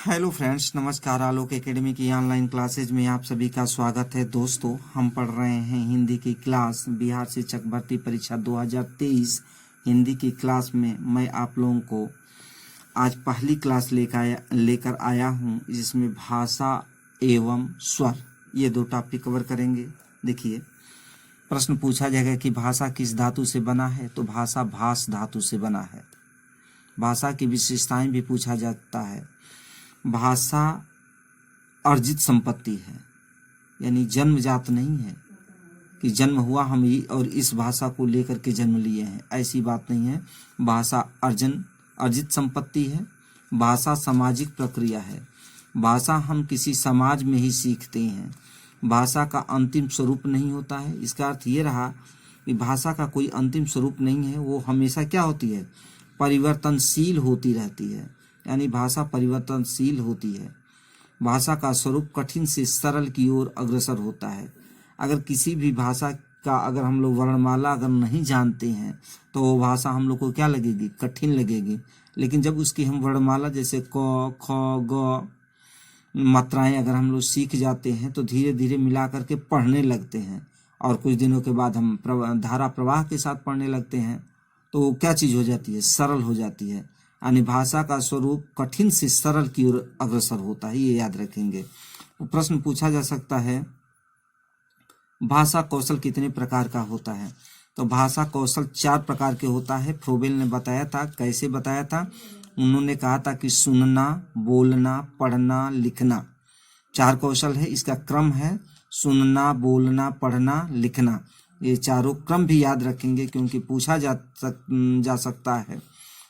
Hello friends, नमस्कार। आलोक academy की online classes में आप सभी का स्वागत है। दोस्तों, हम पढ़ रहे हैं हिंदी की क्लास। बिहार शिक्षक भर्ती परीक्षा 2023 हिंदी की क्लास में मैं आप लोगों को आज पहली क्लास लेकर आया हूं, जिसमें भाषा एवं स्वर ये दो टॉपिक कवर करेंगे। देखिए, प्रश्न पूछा जाएगा कि भाषा किस धातु से बना है, तो भाषा भास धातु से बना है। भाषा की विशेषताएं भी पूछा जाता है। भाषा अर्जित संपत्ति है, यानी जन्मजात नहीं है कि जन्म हुआ हम और इस भाषा को लेकर के जन्म लिए हैं, ऐसी बात नहीं है। भाषा अर्जित संपत्ति है। भाषा सामाजिक प्रक्रिया है। भाषा हम किसी समाज में ही सीखते हैं। भाषा का अंतिम स्वरूप नहीं होता है। इसका अर्थ ये रहा कि भाषा का कोई अंतिम स्वरूप नहीं है, वो हमेशा क्या होती है, परिवर्तनशील होती रहती है, यानी भाषा परिवर्तनशील होती है। भाषा का स्वरूप कठिन से सरल की ओर अग्रसर होता है। अगर किसी भी भाषा का अगर हम लोग वर्णमाला अगर नहीं जानते हैं तो वो भाषा हम लोग को क्या लगेगी, कठिन लगेगी। लेकिन जब उसकी हम वर्णमाला जैसे क ख ग मात्राएं अगर हम लोग सीख जाते हैं तो धीरे धीरे मिला करके पढ़ने लगते हैं, और कुछ दिनों के बाद हम धारा प्रवाह के साथ पढ़ने लगते हैं तो क्या चीज़ हो जाती है, सरल हो जाती है। यानी भाषा का स्वरूप कठिन से सरल की ओर अग्रसर होता है, ये याद रखेंगे। प्रश्न पूछा जा सकता है, भाषा कौशल कितने प्रकार का होता है, तो भाषा कौशल 4 प्रकार के होता है। फ्रोबेल ने बताया था। कैसे बताया था? उन्होंने कहा था कि सुनना, बोलना, पढ़ना, लिखना 4 कौशल है। इसका क्रम है सुनना, बोलना, पढ़ना, लिखना। ये चारों क्रम भी याद रखेंगे क्योंकि पूछा जा सकता है।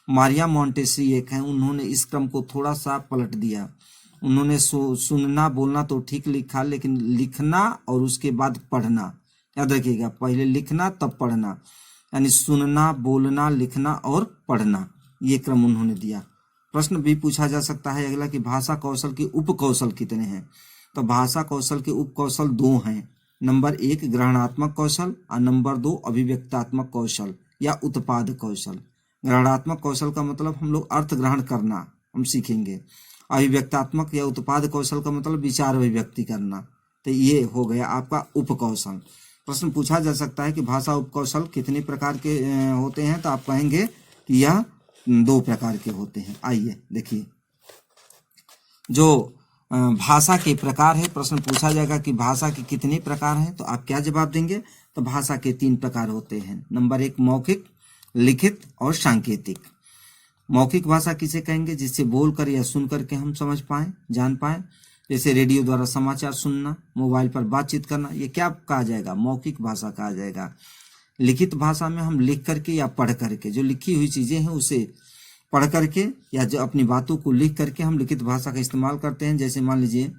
मारिया मोंटेसरी एक है, उन्होंने इस क्रम को थोड़ा सा पलट दिया। उन्होंने सुनना बोलना तो ठीक लिखा, लेकिन लिखना और उसके बाद पढ़ना याद रखिएगा। पहले लिखना तब पढ़ना, यानी सुनना, बोलना, लिखना और पढ़ना, ये क्रम उन्होंने दिया। प्रश्न भी पूछा जा सकता है अगला कि भाषा कौशल के उप कौशल कितने हैं, तो भाषा कौशल के उप कौशल 2 हैं। नंबर 1 ग्रहणात्मक कौशल और नंबर 2 अभिव्यक्तात्मक कौशल या उत्पाद कौशल। ग्रहणात्मक कौशल का मतलब हम लोग अर्थ ग्रहण करना हम सीखेंगे। अभिव्यक्तात्मक या उत्पाद कौशल का मतलब विचार अभिव्यक्ति करना। तो ये हो गया आपका उप कौशल। प्रश्न पूछा जा सकता है कि भाषा उप कौशल कितने प्रकार के होते हैं, तो आप कहेंगे कि यह 2 प्रकार के होते हैं। आइए देखिए, जो भाषा के प्रकार है, प्रश्न पूछा जाएगा कि भाषा के कितने प्रकार हैं, तो आप क्या जवाब देंगे? तो भाषा के 3 प्रकार होते हैं। नंबर 1 मौखिक, लिखित और सांकेतिक। मौखिक भाषा किसे कहेंगे? जिससे बोलकर या सुनकर के हम समझ पाए, जान पाए। जैसे रेडियो द्वारा समाचार सुनना, मोबाइल पर बातचीत करना, ये क्या कहा जाएगा? मौखिक भाषा कहा जाएगा। लिखित भाषा में हम लिख करके या पढ़ करके, जो लिखी हुई चीजें हैं उसे पढ़ करके या जो अपनी बातों को लिख करके हम लिखित भाषा का इस्तेमाल करते हैं। जैसे मान लीजिए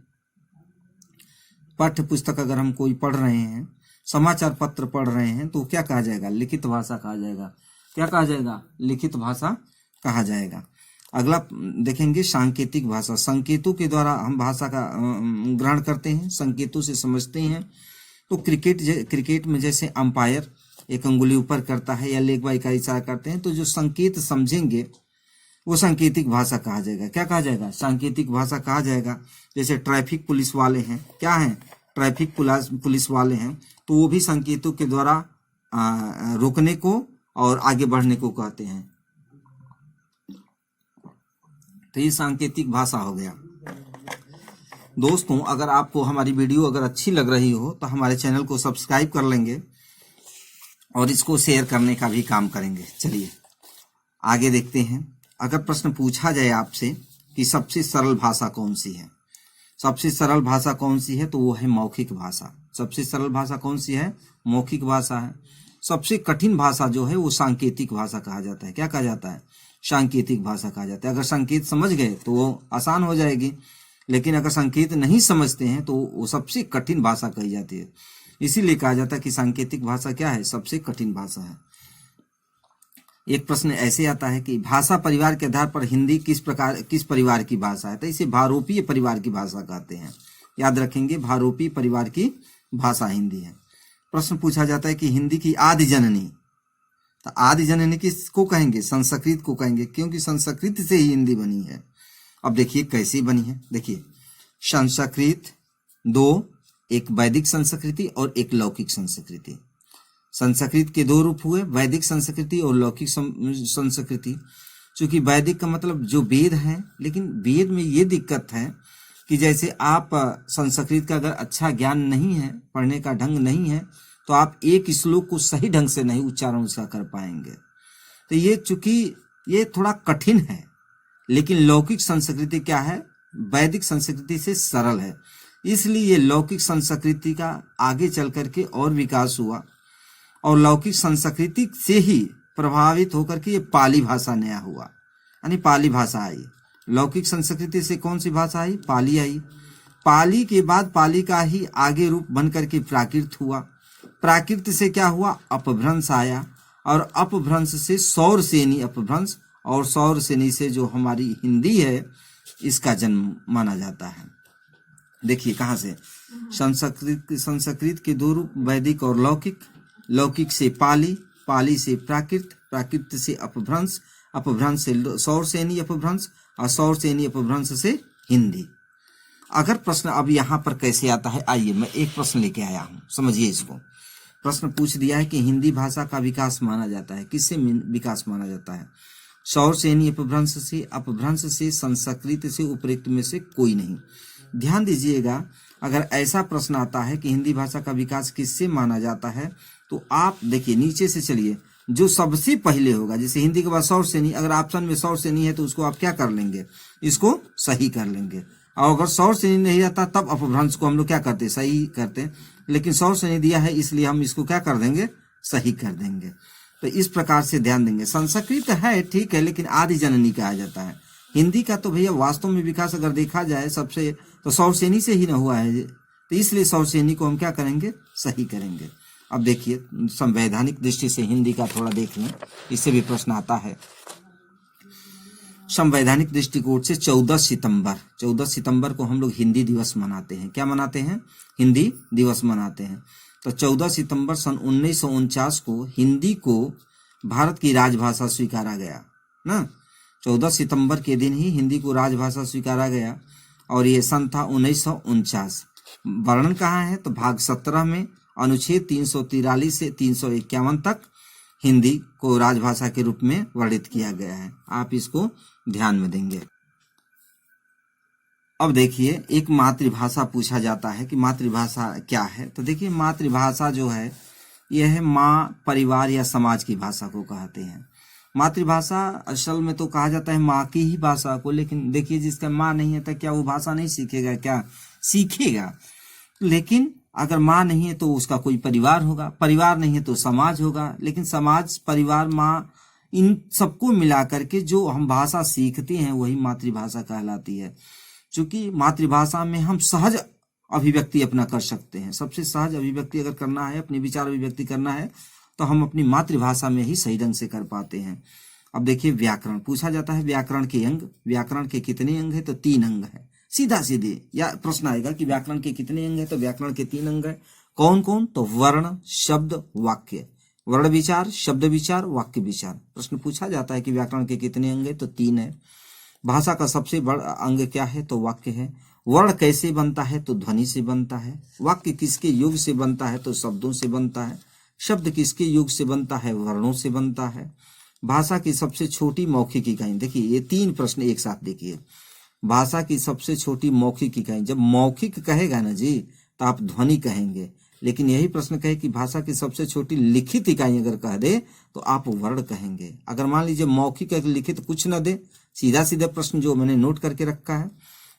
पाठ्य पुस्तक अगर हम कोई पढ़ रहे हैं, समाचार पत्र पढ़ रहे हैं, तो क्या कहा जाएगा? लिखित भाषा कहा जाएगा। क्या कहा जाएगा? लिखित भाषा कहा जाएगा। अगला देखेंगे सांकेतिक भाषा। संकेतों के द्वारा हम भाषा का ग्रहण करते हैं, संकेतों से समझते हैं। तो क्रिकेट में जैसे अंपायर एक अंगुली ऊपर करता है या लेग बाई का इशारा करते हैं, तो जो संकेत समझेंगे वो सांकेतिक भाषा कहा जाएगा। क्या कहा जाएगा? सांकेतिक भाषा कहा जाएगा। जैसे ट्रैफिक पुलिस वाले हैं, क्या हैं? ट्रैफिक पुलिस वाले हैं, तो वो भी संकेतों के द्वारा रोकने को और आगे बढ़ने को कहते हैं। तो ये सांकेतिक भाषा हो गया। दोस्तों, अगर आपको हमारी वीडियो अगर अच्छी लग रही हो तो हमारे चैनल को सब्सक्राइब कर लेंगे और इसको शेयर करने का भी काम करेंगे। चलिए आगे देखते हैं। अगर प्रश्न पूछा जाए आपसे कि सबसे सरल भाषा कौन सी है, सबसे सरल भाषा कौन सी है, तो वो है मौखिक भाषा। सबसे सरल भाषा कौन सी है? मौखिक भाषा है। सबसे कठिन भाषा जो है वो सांकेतिक भाषा कहा जाता है। क्या कहा जाता है? सांकेतिक भाषा कहा जाता है। अगर संकेत समझ गए तो वो आसान हो जाएगी, लेकिन अगर संकेत नहीं समझते हैं तो वो सबसे कठिन भाषा कही जाती है। इसीलिए कहा जाता है कि सांकेतिक भाषा क्या है? सबसे कठिन भाषा है। एक प्रश्न ऐसे आता है कि भाषा परिवार के आधार पर हिंदी किस परिवार की भाषा है, तो इसे भारोपीय परिवार की भाषा कहते हैं। याद रखेंगे, भारोपीय परिवार की भाषा हिंदी है। प्रश्न पूछा जाता है कि हिंदी की आदि जननी, तो आदि जननी किसको कहेंगे? संस्कृत को कहेंगे, क्योंकि संस्कृत से ही हिंदी बनी है। अब देखिए कैसी बनी है। देखिए संस्कृत दो, एक वैदिक संस्कृति और एक लौकिक संस्कृति। संस्कृत के दो रूप हुए, वैदिक संस्कृति और लौकिक संस्कृति। चूंकि वैदिक का मतलब जो वेद है, लेकिन वेद में ये दिक्कत है कि जैसे आप संस्कृत का अगर अच्छा ज्ञान नहीं है, पढ़ने का ढंग नहीं है, तो आप एक श्लोक को सही ढंग से नहीं उच्चारण उसका कर पाएंगे। तो ये चूंकि ये थोड़ा कठिन है, लेकिन लौकिक संस्कृति क्या है, वैदिक संस्कृति से सरल है, इसलिए ये लौकिक संस्कृति का आगे चल करके और विकास हुआ और लौकिक संस्कृति से ही प्रभावित होकर के ये पाली भाषा नया हुआ, यानी पाली भाषा आई। लौकिक संस्कृति से कौन सी भाषा आई, पाली आई। पाली के बाद पाली का ही आगे रूप बन करके प्राकृत हुआ। प्राकृत से क्या हुआ, अपभ्रंश आया और अपभ्रंश से सौरसेनी अपभ्रंश, और सौरसेनी से जो हमारी हिंदी है इसका जन्म माना जाता है। देखिए कहाँ से, संस्कृत के दो रूप, वैदिक और लौकिक। लौकिक से पाली, पाली से प्राकृत, प्राकृत से अपभ्रंश, अपभ्रंश से सौरसेनी अपभ्रंश और सौरसेनी अपभ्रंश से हिंदी। अगर प्रश्न अब यहाँ पर कैसे आता है, आइए मैं एक प्रश्न लेके आया हूँ, समझिए इसको। प्रश्न पूछ दिया है कि हिंदी भाषा का विकास माना जाता है, किससे विकास माना जाता है, सौरसेनी अपभ्रंश से, अपभ्रंश से, संस्कृत से, उपरोक्त में से कोई नहीं। ध्यान दीजिएगा, अगर ऐसा प्रश्न आता है कि हिंदी भाषा का विकास किससे माना जाता है, तो आप देखिए नीचे से चलिए, जो सबसे पहले होगा, जैसे हिंदी के बाद सौरसेनी, अगर ऑप्शन में सौरसेनी है तो उसको आप क्या कर लेंगे, इसको सही कर लेंगे। और अगर सौरसेनी नहीं रहता तब अपभ्रंश को हम लोग क्या करते, सही करते, लेकिन सौरसेनी दिया है इसलिए हम इसको क्या कर देंगे, सही कर देंगे। तो इस प्रकार से ध्यान देंगे। संस्कृत है ठीक है, लेकिन आदि जननी कहा जाता है। हिंदी का तो भैया वास्तव में विकास अगर देखा जाए सबसे, तो सौरसेनी से ही ना हुआ है, तो इसलिए सौरसेनी को हम क्या करेंगे, सही करेंगे। अब देखिए संवैधानिक दृष्टि से हिंदी का थोड़ा देख लें, इससे भी प्रश्न आता है। संवैधानिक दृष्टिकोण से 14 सितंबर को हम लोग हिंदी दिवस मनाते हैं। क्या मनाते हैं, हिंदी दिवस मनाते हैं। तो 14 सितंबर सन 1949 को हिंदी को भारत की राजभाषा स्वीकारा गया ना। 14 सितंबर के दिन ही हिंदी को राजभाषा स्वीकारा गया और ये सन था 1949। वर्णन कहाँ है, तो भाग 17 में अनुच्छेद 343 से 351 तक हिंदी को राजभाषा के रूप में वर्णित किया गया है। आप इसको ध्यान में देंगे। अब देखिए एक मातृभाषा पूछा जाता है कि मातृभाषा क्या है, तो देखिए मातृभाषा जो है यह है माँ, परिवार या समाज की भाषा को कहते हैं। मातृभाषा असल में तो कहा जाता है माँ की ही भाषा को, लेकिन देखिए जिसका माँ नहीं है तो क्या वो भाषा नहीं सीखेगा, क्या सीखेगा। लेकिन अगर माँ नहीं है तो उसका कोई परिवार होगा, परिवार नहीं है तो समाज होगा, लेकिन समाज, परिवार, माँ, इन सबको मिला करके जो हम भाषा सीखते हैं वही मातृभाषा कहलाती है। क्योंकि मातृभाषा में हम सहज अभिव्यक्ति अपना कर सकते हैं। सबसे सहज अभिव्यक्ति अगर करना है, अपने विचार अभिव्यक्ति करना है, तो हम अपनी मातृभाषा में ही सही ढंग से कर पाते हैं। अब देखिए व्याकरण पूछा जाता है, व्याकरण के अंग, व्याकरण के कितने अंग है, तो 3 अंग है। सीधा सीधे या प्रश्न आएगा कि व्याकरण के कितने अंग है, तो व्याकरण के 3 अंग है। कौन कौन, तो वर्ण, शब्द, वाक्य। वर्ण विचार, शब्द विचार, वाक्य विचार। प्रश्न पूछा जाता है कि व्याकरण के कितने अंग है, तो 3 है। भाषा का सबसे बड़ा अंग क्या है, तो वाक्य है। वर्ण कैसे बनता है, तो ध्वनि से बनता है। वाक्य किसके युग से बनता है, तो शब्दों से बनता है। शब्द किसके युग से बनता है, वर्णों से बनता है। भाषा की सबसे छोटी मौखिक इकाई, देखिए ये 3 प्रश्न एक साथ देखिए। भाषा की सबसे छोटी मौखिक इकाई, जब मौखिक कहेगा ना जी तो आप ध्वनि कहेंगे, लेकिन यही प्रश्न कहे कि भाषा की सबसे छोटी लिखित इकाई अगर कह दे तो आप वर्ण कहेंगे। अगर मान लीजिए मौखिक अगर लिखित कुछ न दे, सीधा सीधा प्रश्न जो मैंने नोट करके रखा है,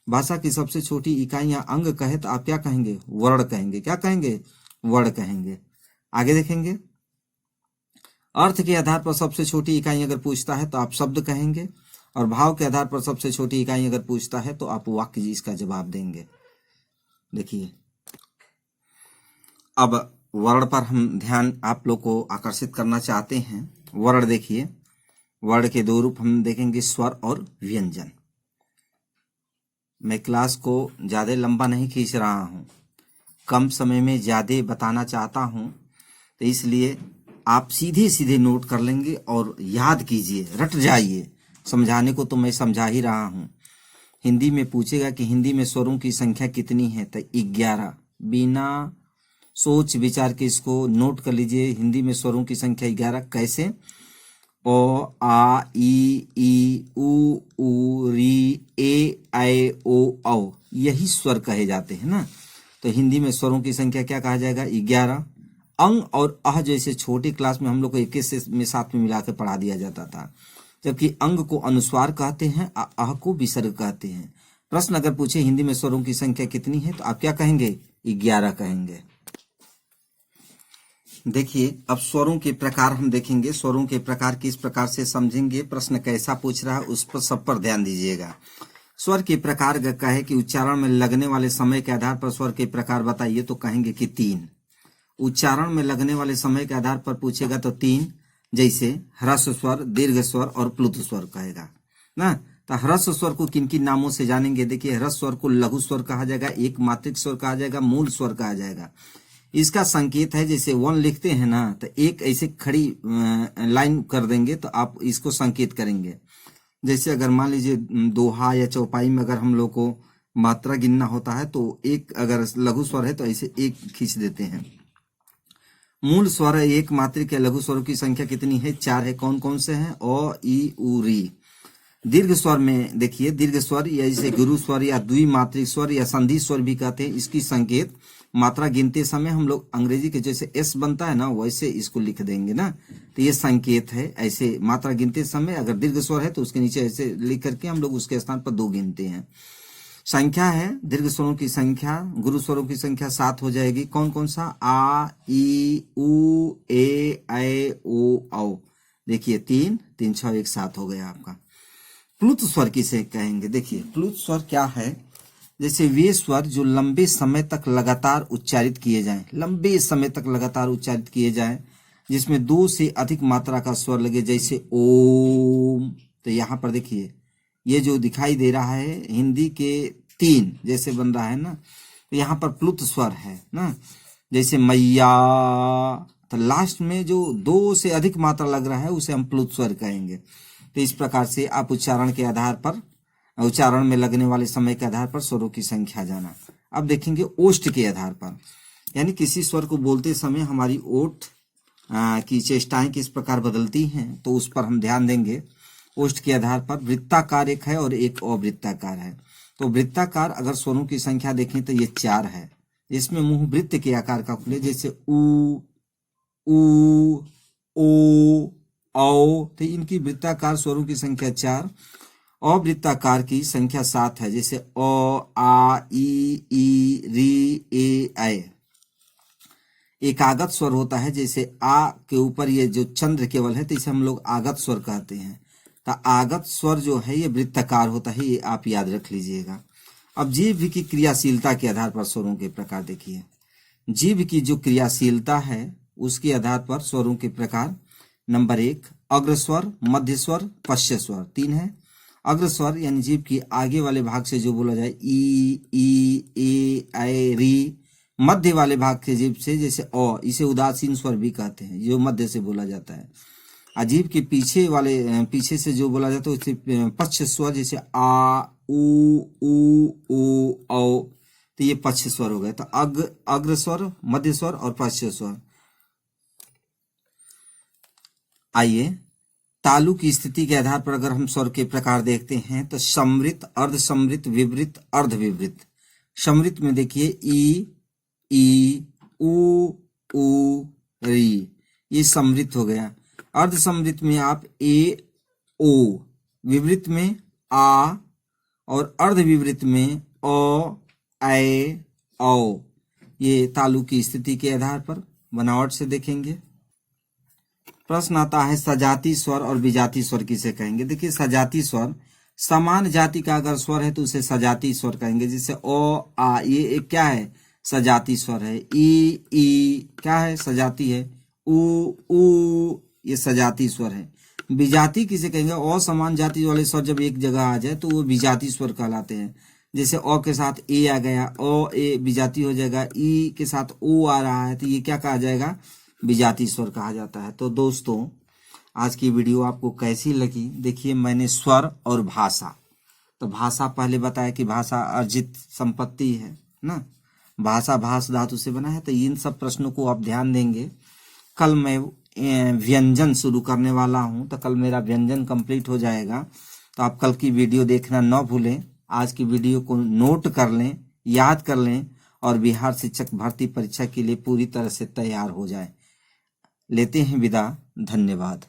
भाषा की सबसे छोटी इकाई या अंग कहे तो आप क्या कहेंगे, वर्ण कहेंगे। क्या कहेंगे, वर्ण कहेंगे। आगे देखेंगे, अर्थ के आधार पर सबसे छोटी इकाई अगर पूछता है तो आप शब्द कहेंगे, और भाव के आधार पर सबसे छोटी इकाई अगर पूछता है तो आप वाक्य जी इसका जवाब देंगे। देखिए अब वर्ण पर हम ध्यान आप लोग को आकर्षित करना चाहते हैं। वर्ण देखिए, वर्ण के 2 रूप हम देखेंगे, स्वर और व्यंजन। मैं क्लास को ज्यादा लंबा नहीं खींच रहा हूँ, कम समय में ज्यादा बताना चाहता हूँ, तो इसलिए आप सीधे सीधे नोट कर लेंगे और याद कीजिए, रट जाइए। समझाने को तो मैं समझा ही रहा हूँ, हिंदी में पूछेगा कि हिंदी में स्वरों की संख्या कितनी है, तो 11। बिना सोच विचार के इसको नोट कर लीजिए। हिंदी में स्वरों की संख्या 11। कैसे? ओ, आ, ई, उ, री, ए, ऐ, ओ, औ, यही स्वर कहे जाते हैं ना। तो हिंदी में स्वरों की संख्या क्या कहा जाएगा? 11। अंग और अह जैसे छोटी क्लास में हम लोग को 21 से में साथ में मिलाकर पढ़ा दिया जाता था, जबकि अंग को अनुस्वार कहते हैं, अह को विसर्ग कहते हैं। प्रश्न अगर पूछे हिंदी में स्वरों की संख्या कितनी है, तो आप क्या कहेंगे? 11 कहेंगे। देखिए, अब स्वरों के प्रकार हम देखेंगे। स्वरों के प्रकार किस प्रकार से समझेंगे, प्रश्न कैसा पूछ रहा है, उस पर सब पर ध्यान दीजिएगा। स्वर के प्रकार कहे कि उच्चारण में लगने वाले समय के आधार पर स्वर के प्रकार बताइए, तो कहेंगे कि 3। उच्चारण में लगने वाले समय के आधार पर पूछेगा तो 3, जैसे ह्रस्व स्वर, दीर्घ स्वर और प्लुत स्वर कहेगा ना। तो ह्रस्व स्वर को किन किन नामों से जानेंगे? देखिए, ह्रस्व स्वर को लघु स्वर कहा जाएगा, एक मात्रिक स्वर कहा जाएगा, मूल स्वर कहा जाएगा। इसका संकेत है, जैसे 1 लिखते हैं ना, तो एक ऐसे खड़ी लाइन कर देंगे तो आप इसको संकेत करेंगे। जैसे अगर मान लीजिए दोहा या चौपाई में अगर हम लोग को मात्रा गिनना होता है, तो एक अगर लघु स्वर है तो ऐसे एक खींच देते हैं। मूल स्वर एक मात्रिक या लघु स्वरों की संख्या कितनी है? 4 है। कौन कौन से हैं? ओ, ई, उ, री। दीर्घ स्वर में देखिए, दीर्घ स्वर या जैसे गुरु स्वर या द्विमात्रिक स्वर या संधि स्वर भी कहते हैं, इसकी संकेत मात्रा गिनते समय हम लोग अंग्रेजी के जैसे एस बनता है ना, वैसे इसको लिख देंगे ना। तो ये संकेत है। ऐसे मात्रा गिनते समय अगर दीर्घ स्वर है तो उसके नीचे ऐसे लिख करके हम लोग उसके स्थान पर 2 गिनते हैं। संख्या है, दीर्घ स्वरों की संख्या, गुरु स्वरों की संख्या 7 हो जाएगी। कौन कौन सा? आ, ई, उ, ए, ऐ, ओ, औ। देखिए 3 3 6 1 7 हो गया आपका। प्लुत स्वर किसे कहेंगे? देखिए, प्लुत स्वर क्या है? जैसे वे स्वर जो लंबे समय तक लगातार उच्चारित किए जाएं, लंबे समय तक लगातार उच्चारित किए जाएं, जिसमें 2 से अधिक मात्रा का स्वर लगे, जैसे ओम। तो यहाँ पर देखिए, ये जो दिखाई दे रहा है हिंदी के 3 जैसे बन रहा है ना, तो यहाँ पर प्लुत स्वर है ना। जैसे मैया, तो लास्ट में जो 2 से अधिक मात्रा लग रहा है उसे हम प्लुत स्वर कहेंगे। तो इस प्रकार से आप उच्चारण के आधार पर, उच्चारण में लगने वाले समय के आधार पर स्वरों की संख्या जाना। अब देखेंगे ओष्ठ के आधार पर, यानी किसी स्वर को बोलते समय हमारी ओठ की चेष्टाएं किस प्रकार बदलती हैं, तो उस पर हम ध्यान देंगे। ओष्ठ के आधार पर वृत्ताकार एक है और एक अवृत्ताकार है। तो वृत्ताकार अगर स्वरों की संख्या देखें तो ये 4 है। इसमें मुंह वृत्त के आकार का खुले, जैसे उ, ओ, औ। तो इनकी वृत्ताकार स्वरों की संख्या 4। अवृत्ताकार की संख्या 7 है, जैसे अ, आ, ई, री, ए, ऐ। एकागत स्वर होता है, जैसे आ के ऊपर ये जो चंद्र केवल है तो इसे हम लोग आगत स्वर कहते हैं। तो आगत स्वर जो है ये वृत्ताकार होता है, ये आप याद रख लीजिएगा। अब जीभ की क्रियाशीलता के आधार पर स्वरों के प्रकार देखिए। जीभ की जो क्रियाशीलता है उसके आधार पर स्वरों के प्रकार, नंबर 1 अग्रस्वर, मध्य स्वर, पश्च स्वर, 3 है। अग्रस्वर यानी जीभ की आगे वाले भाग से जो बोला जाए, ई, ए, ऐ, री। मध्य वाले भाग के जीभ से, जैसे अ, इसे उदासीन स्वर भी कहते हैं, जो मध्य से बोला जाता है। अजीब के पीछे से जो बोला जाता है उसे पश्च स्वर, जैसे आ, उ, औ। तो ये पश्च स्वर हो गए। तो अग्र स्वर, मध्य स्वर और पश्च स्वर। आइए, तालु की स्थिति के आधार पर अगर हम स्वर के प्रकार देखते हैं तो समृत, अर्ध समृत, विवृत, अर्ध विवृत। समृत में देखिए ई, उ, री, ये समृत हो गया। अर्ध समृत में आप ए, ओ। विवृत में आ और अर्ध विवृत में अ, ऐ, औ। ये तालु की स्थिति के आधार पर बनावट से देखेंगे। प्रश्न आता है सजाती स्वर और विजाती स्वर किसे कहेंगे? देखिए, सजाती स्वर समान जाति का अगर स्वर है तो उसे सजाती स्वर कहेंगे, जैसे ओ, आ, ये एक क्या है? सजाती स्वर है। ई क्या है? सजाती है। उ, ये सजाती स्वर है। विजाती किसे कहेंगे? असमान जाति वाले स्वर जब एक जगह आ जाए तो वो विजाती स्वर कहलाते हैं। जैसे अ के साथ ए आ गया, अ ए विजाती हो जाएगा। ई के साथ ओ आ रहा है तो ये क्या कहा जाएगा? विजाती स्वर कहा जाता है। तो दोस्तों, आज की वीडियो आपको कैसी लगी? देखिए, मैंने स्वर और भाषा तो भाषा पहले बताया कि भाषा अर्जित संपत्ति है ना, भाषा भाष धातु से बना है। तो इन सब प्रश्नों को आप ध्यान देंगे। कल मैं व्यंजन शुरू करने वाला हूं, तो कल मेरा व्यंजन कंप्लीट हो जाएगा। तो आप कल की वीडियो देखना न भूलें, आज की वीडियो को नोट कर लें, याद कर लें और बिहार शिक्षक भर्ती परीक्षा के लिए पूरी तरह से तैयार हो जाए। लेते हैं विदा, धन्यवाद।